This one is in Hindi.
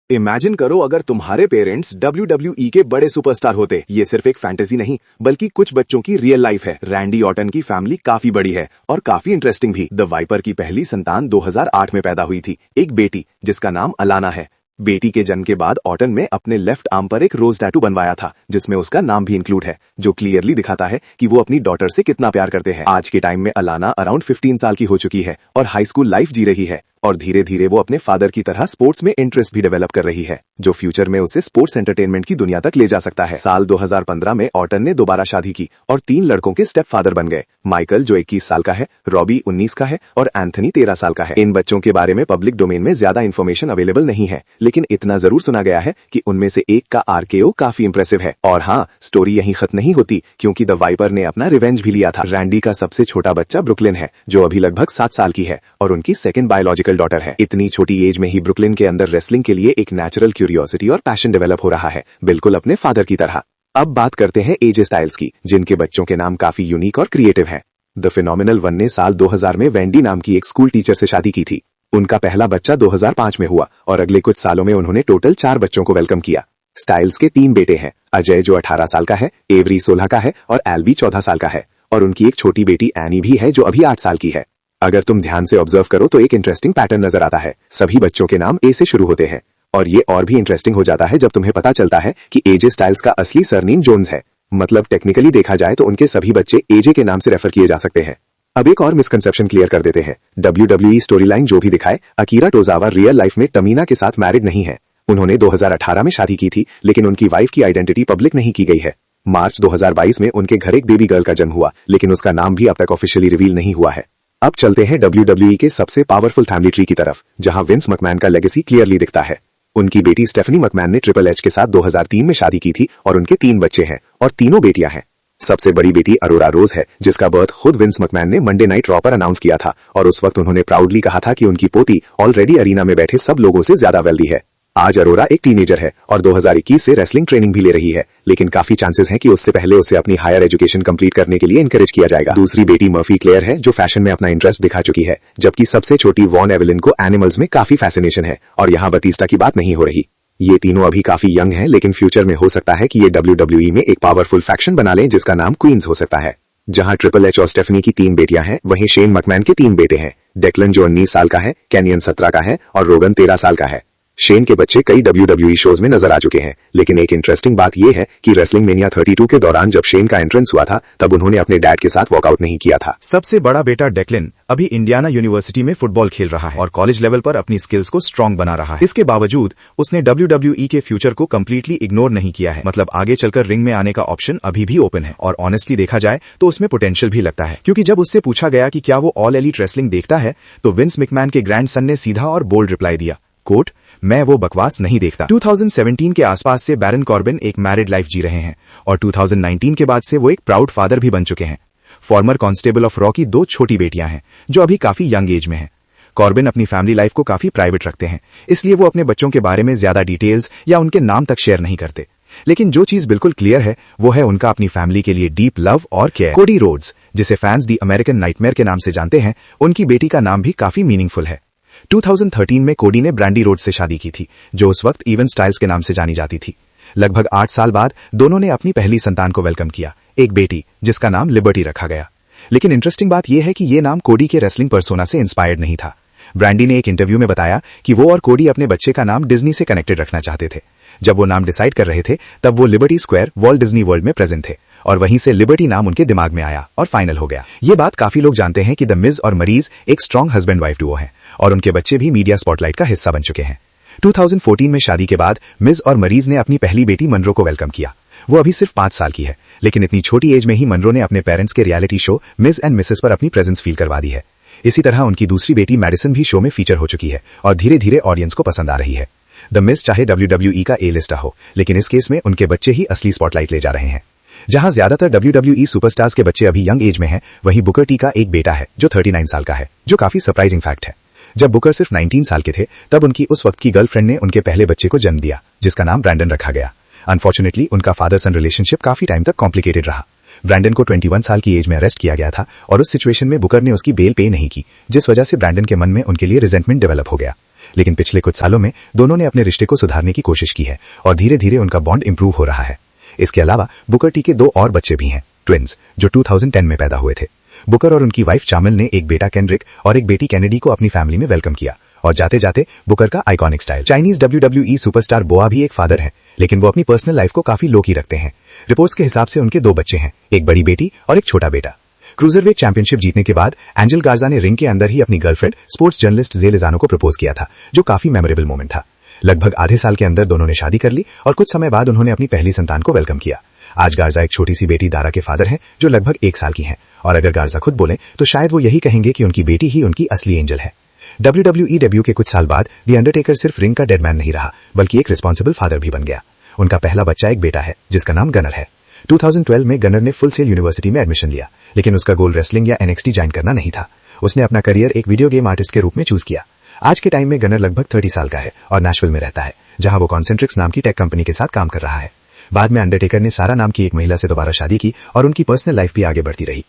इमेजिन करो अगर तुम्हारे पेरेंट्स WWE के बड़े सुपरस्टार होते। ये सिर्फ एक फैंटेसी नहीं बल्कि कुछ बच्चों की रियल लाइफ है। रैंडी ऑर्टन की फैमिली काफी बड़ी है और काफी इंटरेस्टिंग भी। द वाइपर की पहली संतान 2008 में पैदा हुई थी, एक बेटी जिसका नाम अलाना है। बेटी के जन्म के बाद ऑर्टन ने अपने लेफ्ट आर्म पर एक रोज टैटू बनवाया था जिसमें उसका नाम भी इंक्लूड है, जो क्लियरली दिखाता है कि वो अपनी डॉटर से कितना प्यार करते हैं। आज के टाइम में अलाना अराउंड 15 साल की हो चुकी है और हाई स्कूल लाइफ जी रही है और धीरे धीरे वो अपने फादर की तरह स्पोर्ट्स में इंटरेस्ट भी डेवलप कर रही है, जो फ्यूचर में उसे स्पोर्ट्स एंटरटेनमेंट की दुनिया तक ले जा सकता है। साल 2015 में ऑर्टन ने दोबारा शादी की और 3 लड़कों के स्टेप फादर बन गए। माइकल जो 21 साल का है, रॉबी 19 का है और एंथनी 13 साल का है। इन बच्चों के बारे में पब्लिक डोमेन में ज्यादा इन्फॉर्मेशन अवेलेबल नहीं है, लेकिन इतना जरूर सुना गया है कि उनमें से एक का RKO काफी इंप्रेसिव है। और हाँ, स्टोरी यहीं खत्म नहीं होती, क्योंकि द वाइपर ने अपना रिवेंज भी लिया था। रैंडी का सबसे छोटा बच्चा ब्रुकलिन है, जो अभी लगभग 7 साल की है और उनकी सेकंड बायोलॉजिकल डॉटर है। इतनी छोटी एज में ही ब्रुकलिन के अंदर रेसलिंग के लिए एक नेचुरल क्यूरियोसिटी और पैशन डेवलप हो रहा है, बिल्कुल अपने फादर की तरह। अब बात करते हैं AJ स्टाइल्स की, जिनके बच्चों के नाम काफी यूनिक और क्रिएटिव हैं। द फिनोमिनल वन ने साल 2000 में वेंडी नाम की एक स्कूल टीचर से शादी की थी। उनका पहला बच्चा 2005 में हुआ और अगले कुछ सालों में उन्होंने टोटल 4 बच्चों को वेलकम किया। स्टाइल्स के 3 बेटे हैं, अजय जो 18 साल का है, एवरी 16 का है और एल्बी 14 साल का है। और उनकी एक छोटी बेटी एनी भी है जो अभी 8 साल की है। अगर तुम ध्यान से ऑब्जर्व करो तो एक इंटरेस्टिंग पैटर्न नजर आता है। सभी बच्चों के नाम A से शुरू होते हैं और ये और भी इंटरेस्टिंग हो जाता है जब तुम्हें पता चलता है कि AJ स्टाइल्स का असली सरनेम जोन्स है। मतलब टेक्निकली देखा जाए तो उनके सभी बच्चे AJ के नाम से रेफर किए जा सकते हैं। अब एक और मिसकंसेप्शन क्लियर कर देते हैं। WWE स्टोरी लाइन जो भी दिखाए, अकीरा टोजावा रियल लाइफ में टमीना के साथ मैरिड नहीं है। उन्होंने 2018 में शादी की थी, लेकिन उनकी वाइफ की आइडेंटिटी पब्लिक नहीं की गई है। मार्च 2022 में उनके घर एक बेबी गर्ल का जन्म हुआ, लेकिन उसका नाम भी अब तक ऑफिशियली रिवील नहीं हुआ है। अब चलते हैं WWE के सबसे पावरफुल फैमिली ट्री की तरफ, जहां विंस मैकमैन का लेगेसी क्लियरली दिखता है। उनकी बेटी स्टेफनी मैकमैन ने ट्रिपल एच के साथ 2003 में शादी की थी और उनके 3 बच्चे हैं और तीनों बेटियां हैं। सबसे बड़ी बेटी अरोरा रोज है, जिसका बर्थ खुद विंस मैकमैन ने मंडे नाइट रॉ पर अनाउंस किया था और उस वक्त उन्होंने प्राउडली कहा था कि उनकी पोती ऑलरेडी अरीना में बैठे सब लोगों से ज्यादा वेल्दी है। आज अरोरा एक टीनेजर है और 2021 से रेसलिंग ट्रेनिंग भी ले रही है, लेकिन काफी चांसेस हैं कि उससे पहले उसे अपनी हायर एजुकेशन कंप्लीट करने के लिए एनकरेज किया जाएगा। दूसरी बेटी मर्फी क्लेयर है, जो फैशन में अपना इंटरेस्ट दिखा चुकी है, जबकि सबसे छोटी वॉन एवेलिन को एनिमल्स में काफी फैसिनेशन है और यहाँ बतीस्टा की बात नहीं हो रही। ये तीनों अभी काफी यंग हैं, लेकिन फ्यूचर में हो सकता है कि ये WWE में एक पावरफुल फैक्शन बना लें जिसका नाम क्वींस हो सकता है। जहां ट्रिपल एच और स्टेफनी की 3 बेटियां हैं, वहीं शेन मैकमैन के 3 बेटे हैं। डेक्लन जो 19 साल का है, कैनियन 17 का है और रोगन 13 साल का है। शेन के बच्चे कई WWE शोज में नजर आ चुके हैं, लेकिन एक इंटरेस्टिंग बात यह है कि रेसलिंग मेनिया 32 के दौरान जब शेन का एंट्रेंस हुआ था, तब उन्होंने अपने डैड के साथ वॉकआउट नहीं किया था। सबसे बड़ा बेटा डेक्लिन अभी इंडियाना यूनिवर्सिटी में फुटबॉल खेल रहा है और कॉलेज लेवल पर अपनी स्किल्स को स्ट्रांग बना रहा है। इसके बावजूद उसने WWE के फ्यूचर को कम्प्लीटली इग्नोर नहीं किया है। मतलब आगे चलकर रिंग में आने का ऑप्शन अभी भी ओपन है और ऑनेस्टली देखा जाए तो उसमें पोटेंशियल भी लगता है, क्योंकि जब उससे पूछा गया कि क्या वो ऑल एलीट रेसलिंग देखता है, तो विंस मैकमैन के ग्रैंडसन ने सीधा और बोल्ड रिप्लाई दिया, कोट, मैं वो बकवास नहीं देखता। 2017 के आसपास से बैरन कॉर्बिन एक मैरिड लाइफ जी रहे हैं और 2019 के बाद से वो एक प्राउड फादर भी बन चुके हैं। फॉर्मर कांस्टेबल ऑफ रॉ की 2 छोटी बेटियां हैं जो अभी काफी यंग एज में हैं। कॉर्बिन अपनी फैमिली लाइफ को काफी प्राइवेट रखते हैं, इसलिए वो अपने बच्चों के बारे में ज्यादा डिटेल्स या उनके नाम तक शेयर नहीं करते। लेकिन जो चीज बिल्कुल क्लियर है वो है उनका अपनी फैमिली के लिए डीप लव और केयर। कोडी रोड्स, जिसे फैंस दी अमेरिकन नाइटमेयर के नाम से जानते हैं, उनकी बेटी का नाम भी काफी मीनिंगफुल है। 2013 में कोडी ने ब्रांडी रोड से शादी की थी, जो उस वक्त इवन स्टाइल्स के नाम से जानी जाती थी। लगभग 8 साल बाद दोनों ने अपनी पहली संतान को वेलकम किया, एक बेटी जिसका नाम लिबर्टी रखा गया। लेकिन इंटरेस्टिंग बात यह है कि यह नाम कोडी के रेसलिंग पर्सोना से इंस्पायर्ड नहीं था। ब्रांडी ने एक इंटरव्यू में बताया कि वो और कोडी अपने बच्चे का नाम डिज्नी से कनेक्टेड रखना चाहते थे। जब वो नाम डिसाइड कर रहे थे, तब वो liberty square Walt Disney world में प्रेजेंट थे और वहीं से लिबर्टी नाम उनके दिमाग में आया और फाइनल हो गया। ये बात काफी लोग जानते हैं कि द मिज और मरीज एक स्ट्रॉन्ग हस्बैंड वाइफ डुओ हैं और उनके बच्चे भी मीडिया स्पॉटलाइट का हिस्सा बन चुके हैं। 2014 में शादी के बाद मिज और मरीज ने अपनी पहली बेटी मनरो को वेलकम किया। वो अभी सिर्फ 5 साल की है, लेकिन इतनी छोटी एज में ही मनरो ने अपने पेरेंट्स के reality show Mizo and Mrs पर अपनी प्रेजेंस फील करवा दी है। इसी तरह उनकी दूसरी बेटी मैडिसन भी शो में फीचर हो चुकी है और धीरे धीरे ऑडियंस को पसंद आ रही है। द मिस चाहे WWE का ए लिस्टा हो, लेकिन इस केस में उनके बच्चे ही असली स्पॉटलाइट ले जा रहे हैं। जहां ज्यादातर WWE सुपरस्टार्स के बच्चे अभी यंग एज में हैं, वहीं बुकर टी का एक बेटा है जो 39 साल का है, जो काफी सरप्राइजिंग फैक्ट है। जब बुकर सिर्फ 19 साल के थे, तब उनकी उस वक्त की गर्लफ्रेंड ने उनके पहले बच्चे को जन्म दिया, जिसका नाम ब्रैंडन रखा गया। अनफॉर्चुनेटली उनका फादर सन रिलेशनशिप काफी टाइम तक कॉम्प्लिकेटेड रहा। ब्रैंडन को 21 साल की एज में अरेस्ट किया गया था और उस सिचुएशन में बुकर ने उसकी बेल पे नहीं की, जिस वजह से ब्रैंडन के मन में उनके लिए रिजेंटमेंट डेवलप हो गया। लेकिन पिछले कुछ सालों में दोनों ने अपने रिश्ते को सुधारने की कोशिश की है और धीरे धीरे उनका बॉन्ड इंप्रूव हो रहा है। इसके अलावा बुकर टी के 2 और बच्चे भी हैं, ट्विंस, जो 2010 में पैदा हुए थे। बुकर और उनकी वाइफ चामिल ने एक बेटा केंड्रिक और एक बेटी कैनेडी को अपनी फैमिली में वेलकम किया और जाते जाते बुकर का iconic style. Chinese WWE superstar Boa भी एक फादर है, लेकिन वो अपनी पर्सनल लाइफ को काफी लो की रखते हैं। रिपोर्ट्स के हिसाब से उनके 2 बच्चे हैं, एक बड़ी बेटी और एक छोटा बेटा। क्रूजरवेट चैंपियनशिप जीतने के बाद एंजल गार्जा ने रिंग के अंदर ही अपनी गर्लफ्रेंड स्पोर्ट्स जर्नलिस्ट जे लिजानो को प्रपोज किया था, जो काफी मेमोरेबल मोमेंट था। लगभग आधे साल के अंदर दोनों ने शादी कर ली और कुछ समय बाद उन्होंने अपनी पहली संतान को वेलकम किया। आज गार्जा एक छोटी सी बेटी दारा के फादर हैं, जो लगभग 1 साल की हैं, और अगर गार्जा खुद बोले तो शायद वो यही कहेंगे कि उनकी बेटी ही उनकी असली एंजल है। WWE डेब्यू के कुछ साल बाद द अंडरटेकर सिर्फ रिंग का डेडमैन नहीं रहा, बल्कि एक रिस्पॉन्सिबल फादर भी बन गया। उनका पहला बच्चा एक बेटा है, जिसका नाम गनर है। 2012 में गनर ने फुल सेल यूनिवर्सिटी में एडमिशन लिया, लेकिन उसका गोल रेसलिंग या NXT ज्वाइन करना नहीं था। उसने अपना करियर एक वीडियो गेम आर्टिस्ट के रूप में चूज किया। आज के टाइम में गनर लगभग 30 साल का है और नेशविल में रहता है, जहां वो कॉन्सेंट्रिक्स नाम की टेक कंपनी के साथ काम कर रहा है। बाद में अंडरटेकर ने सारा नाम की एक महिला से दोबारा शादी की और उनकी पर्सनल लाइफ भी आगे बढ़ती रही।